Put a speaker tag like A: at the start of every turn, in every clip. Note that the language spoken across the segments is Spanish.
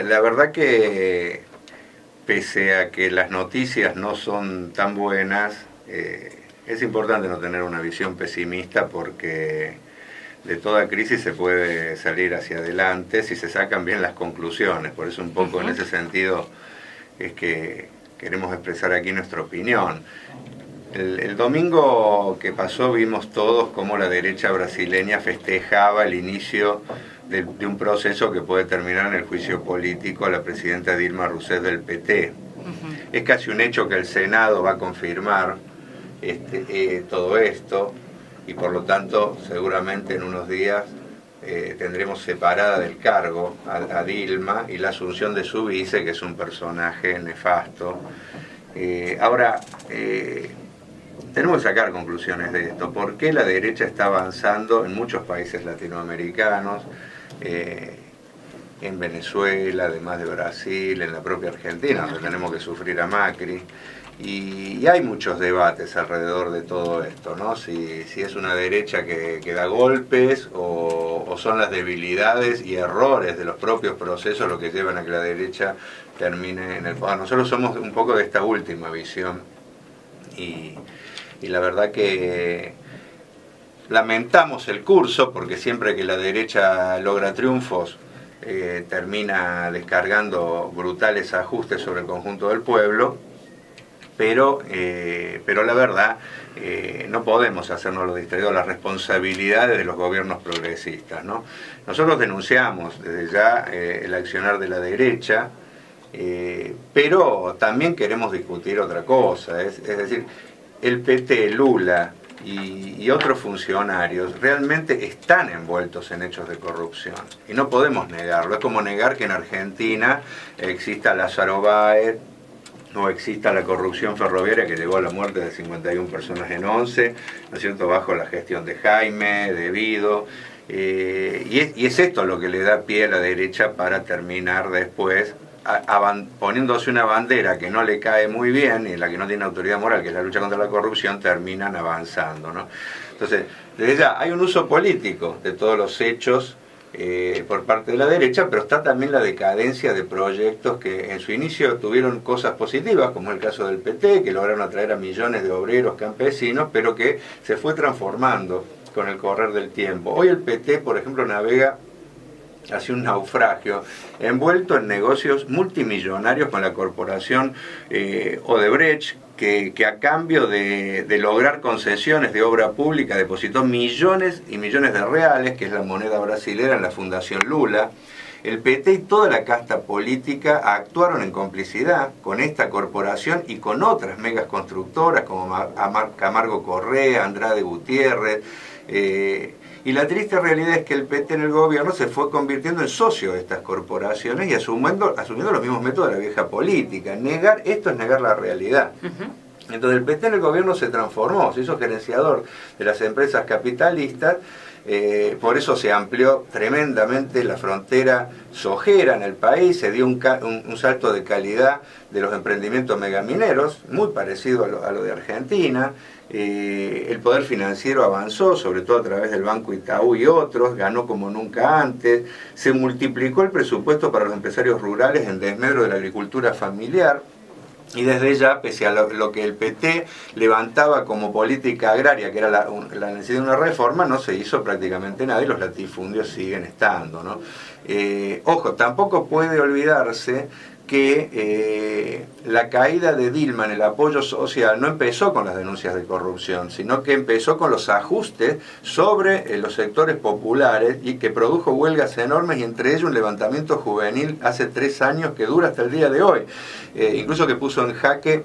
A: la verdad que pese a que las noticias no son tan buenas, es importante no tener una visión pesimista porque de toda crisis se puede salir hacia adelante si se sacan bien las conclusiones. Por eso un poco en ese sentido es que queremos expresar aquí nuestra opinión. El domingo que pasó vimos todos cómo la derecha brasileña festejaba el inicio de un proceso que puede terminar en el juicio político a la presidenta Dilma Rousseff del PT. Es casi un hecho que el Senado va a confirmar todo esto y por lo tanto seguramente en unos días tendremos separada del cargo a Dilma y la asunción de su vice, que es un personaje nefasto. Ahora, tenemos que sacar conclusiones de esto. ¿Por qué la derecha está avanzando en muchos países latinoamericanos? En Venezuela, además de Brasil, en la propia Argentina, donde tenemos que sufrir a Macri. Y hay muchos debates alrededor de todo esto, ¿no? Si es una derecha que da golpes o son las debilidades y errores de los propios procesos lo que llevan a que la derecha termine en el poder. Nosotros somos un poco de esta última visión y la verdad que lamentamos el curso porque siempre que la derecha logra triunfos termina descargando brutales ajustes sobre el conjunto del pueblo, pero la verdad no podemos hacernos los distraídos las responsabilidades de los gobiernos progresistas, ¿no? Nosotros denunciamos desde ya el accionar de la derecha, pero también queremos discutir otra cosa, es decir, el PT, Lula y otros funcionarios realmente están envueltos en hechos de corrupción y no podemos negarlo. Es como negar que en Argentina exista Lázaro Báez o exista la corrupción ferroviaria que llevó a la muerte de 51 personas en 11, ¿no es cierto?, bajo la gestión de Jaime, de Vido, y es esto lo que le da pie a la derecha para terminar después poniéndose una bandera que no le cae muy bien y en la que no tiene autoridad moral, que es la lucha contra la corrupción, terminan avanzando, ¿no? Entonces, desde ya hay un uso político de todos los hechos por parte de la derecha, pero está también la decadencia de proyectos que en su inicio tuvieron cosas positivas, como el caso del PT, que lograron atraer a millones de obreros campesinos, pero que se fue transformando con el correr del tiempo. Hoy el PT, por ejemplo, navega hacia un naufragio, envuelto en negocios multimillonarios con la corporación Odebrecht, que a cambio de lograr concesiones de obra pública depositó millones y millones de reales, que es la moneda brasilera, en la Fundación Lula. El PT y toda la casta política actuaron en complicidad con esta corporación y con otras megas constructoras como Camargo Correa, Andrade Gutiérrez, y la triste realidad es que el PT en el gobierno se fue convirtiendo en socio de estas corporaciones y asumiendo los mismos métodos de la vieja política. Negar esto es negar la realidad. Entonces el PT en el gobierno se transformó, se hizo gerenciador de las empresas capitalistas, por eso se amplió tremendamente la frontera sojera en el país, se dio un salto de calidad de los emprendimientos megamineros, muy parecido a lo de Argentina. El poder financiero avanzó, sobre todo a través del Banco Itaú y otros, ganó como nunca antes, se multiplicó el presupuesto para los empresarios rurales en desmedro de la agricultura familiar, y desde ya, pese a lo que el PT levantaba como política agraria, que era la necesidad de una reforma, no se hizo prácticamente nada y los latifundios siguen estando, ¿no? Ojo, tampoco puede olvidarse que la caída de Dilma en el apoyo social no empezó con las denuncias de corrupción, sino que empezó con los ajustes sobre los sectores populares y que produjo huelgas enormes y entre ellos un levantamiento juvenil hace 3 años que dura hasta el día de hoy, incluso que puso en jaque,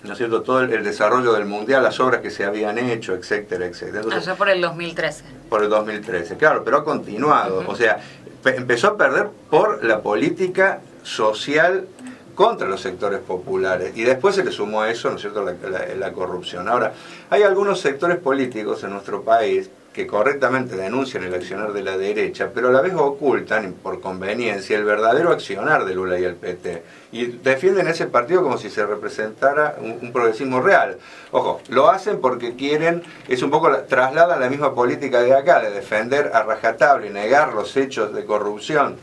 A: ¿no es cierto?, todo el desarrollo del mundial, las obras que se habían hecho, etcétera, etcétera. Entonces,
B: allá por el 2013.
A: Por el 2013, claro, pero ha continuado. O sea, empezó a perder por la política social contra los sectores populares y después se le sumó a eso, ¿no es cierto?, la corrupción. Ahora, hay algunos sectores políticos en nuestro país que correctamente denuncian el accionar de la derecha, pero a la vez ocultan, por conveniencia, el verdadero accionar de Lula y el PT. Y defienden ese partido como si se representara un progresismo real. Ojo, lo hacen porque quieren, es un poco, trasladan la misma política de acá, de defender a rajatabla y negar los hechos de corrupción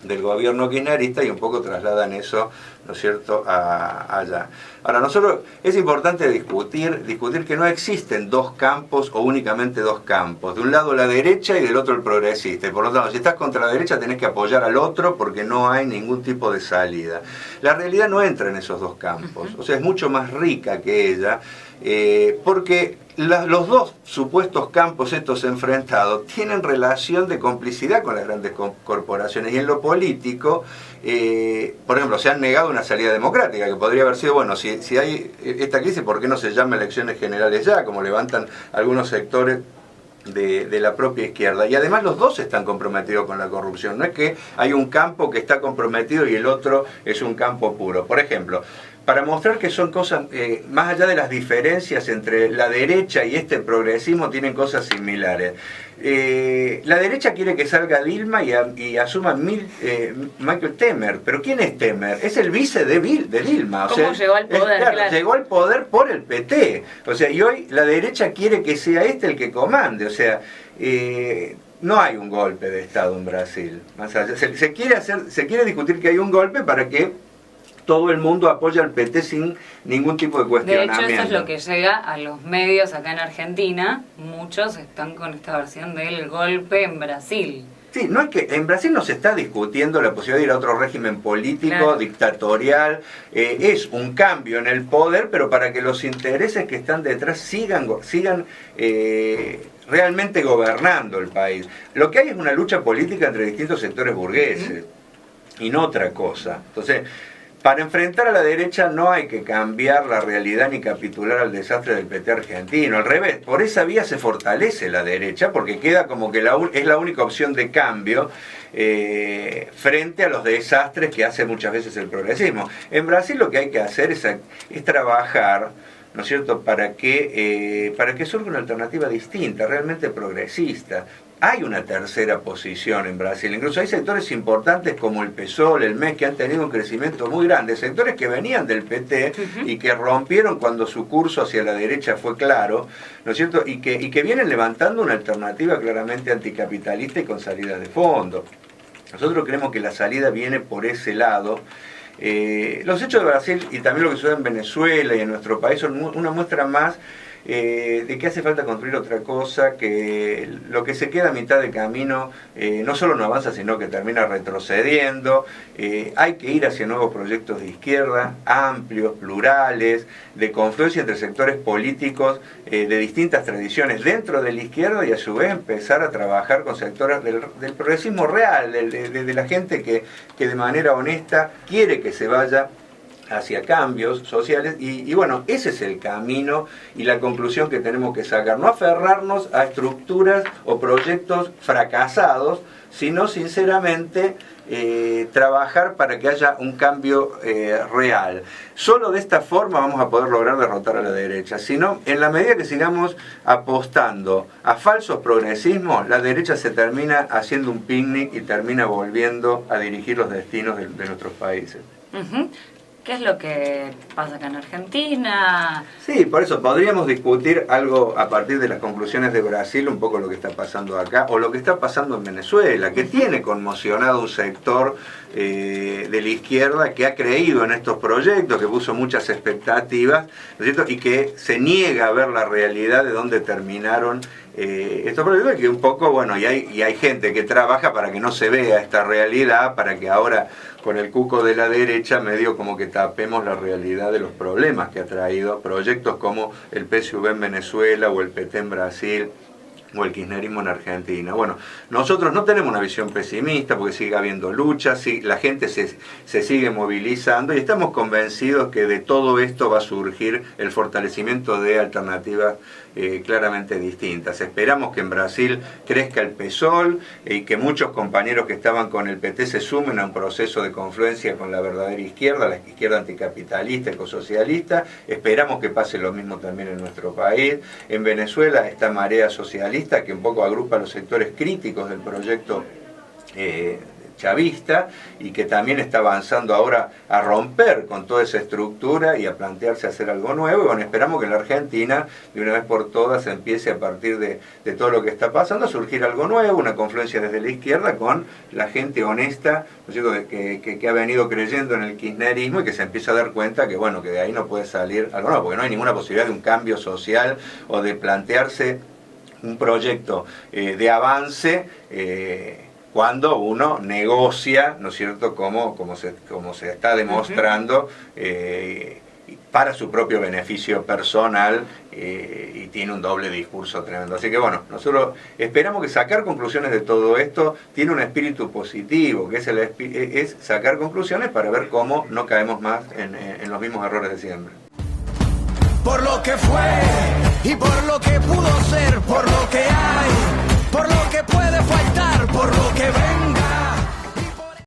A: del gobierno kirchnerista y un poco trasladan eso, ¿no es cierto?, allá. Ahora, nosotros es importante discutir que no existen dos campos o únicamente dos campos. De un lado la derecha y del otro el progresista. Y por lo tanto, si estás contra la derecha tenés que apoyar al otro porque no hay ningún tipo de salida. La realidad no entra en esos dos campos. O sea, es mucho más rica que ella. Porque los dos supuestos campos estos enfrentados tienen relación de complicidad con las grandes corporaciones y en lo político, por ejemplo, se han negado una salida democrática que podría haber sido, bueno, si hay esta crisis, ¿por qué no se llama elecciones generales ya? Como levantan algunos sectores de la propia izquierda. Y además los dos están comprometidos con la corrupción. No es que hay un campo que está comprometido y el otro es un campo puro. Por ejemplo, para mostrar que son cosas, más allá de las diferencias entre la derecha y este progresismo, tienen cosas similares. La derecha quiere que salga Dilma y asuma Michael Temer. ¿Pero quién es Temer? Es el vice de Dilma. O
B: ¿Cómo llegó al poder?
A: Claro, llegó al poder por el PT. O sea, y hoy la derecha quiere que sea este el que comande. O sea, no hay un golpe de Estado en Brasil. Más allá, se quiere discutir que hay un golpe para que todo el mundo apoya al PT sin ningún tipo de cuestionamiento.
B: De hecho, eso es lo que llega a los medios acá en Argentina. Muchos están con esta versión del golpe en Brasil.
A: Sí, no es que en Brasil no se está discutiendo la posibilidad de ir a otro régimen político, dictatorial. Es un cambio en el poder, pero para que los intereses que están detrás sigan realmente gobernando el país. Lo que hay es una lucha política entre distintos sectores burgueses y no otra cosa. Entonces, para enfrentar a la derecha no hay que cambiar la realidad ni capitular al desastre del PT argentino. Al revés, por esa vía se fortalece la derecha porque queda como que es la única opción de cambio frente a los desastres que hace muchas veces el progresismo. En Brasil lo que hay que hacer es trabajar, ¿no es cierto?, para que surja una alternativa distinta, realmente progresista. Hay una tercera posición en Brasil, incluso hay sectores importantes como el PSOL, el MES, que han tenido un crecimiento muy grande, sectores que venían del PT y que rompieron cuando su curso hacia la derecha fue claro, ¿no es cierto?, y que vienen levantando una alternativa claramente anticapitalista y con salida de fondo. Nosotros creemos que la salida viene por ese lado. Los hechos de Brasil y también lo que sucede en Venezuela y en nuestro país son una muestra más de que hace falta construir otra cosa, que lo que se queda a mitad de camino no solo no avanza, sino que termina retrocediendo. Hay que ir hacia nuevos proyectos de izquierda, amplios, plurales, de confluencia entre sectores políticos de distintas tradiciones dentro de la izquierda y a su vez empezar a trabajar con sectores del progresismo real, de la gente que de manera honesta quiere que se vaya hacia cambios sociales y bueno, ese es el camino y la conclusión que tenemos que sacar, no aferrarnos a estructuras o proyectos fracasados, sino sinceramente trabajar para que haya un cambio real. Solo de esta forma vamos a poder lograr derrotar a la derecha, sino en la medida que sigamos apostando a falsos progresismos, la derecha se termina haciendo un picnic y termina volviendo a dirigir los destinos de nuestros países.
B: ¿Qué es lo que pasa acá en Argentina?
A: Sí, por eso podríamos discutir algo a partir de las conclusiones de Brasil, un poco lo que está pasando acá, o lo que está pasando en Venezuela, que tiene conmocionado un sector de la izquierda que ha creído en estos proyectos, que puso muchas expectativas, ¿no es cierto?, y que se niega a ver la realidad de dónde terminaron estos proyectos, y que un poco, bueno, y hay gente que trabaja para que no se vea esta realidad, para que ahora con el cuco de la derecha medio como que tapemos la realidad de los problemas que ha traído proyectos como el PSUV en Venezuela o el PT en Brasil o el kirchnerismo en Argentina. Bueno, nosotros no tenemos una visión pesimista porque sigue habiendo luchas, la gente se sigue movilizando y estamos convencidos que de todo esto va a surgir el fortalecimiento de alternativas claramente distintas. Esperamos que en Brasil crezca el PSOL y que muchos compañeros que estaban con el PT se sumen a un proceso de confluencia con la verdadera izquierda, la izquierda anticapitalista, ecosocialista. Esperamos que pase lo mismo también en nuestro país. En Venezuela esta marea socialista que un poco agrupa los sectores críticos del proyecto chavista y que también está avanzando ahora a romper con toda esa estructura y a plantearse hacer algo nuevo. Y bueno, esperamos que en la Argentina, de una vez por todas, empiece a partir de todo lo que está pasando a surgir algo nuevo, una confluencia desde la izquierda con la gente honesta, ¿no es cierto?, que ha venido creyendo en el kirchnerismo y que se empieza a dar cuenta que, bueno, que de ahí no puede salir algo nuevo, porque no hay ninguna posibilidad de un cambio social o de plantearse un proyecto de avance cuando uno negocia, ¿no es cierto?, como se está demostrando, para su propio beneficio personal, y tiene un doble discurso tremendo. Así que bueno, nosotros esperamos que sacar conclusiones de todo esto tiene un espíritu positivo, que es sacar conclusiones para ver cómo no caemos más en los mismos errores de siempre.
C: Por lo que fue y por lo que pudo ser, por lo que hay, por lo que puede faltar, por lo que venga.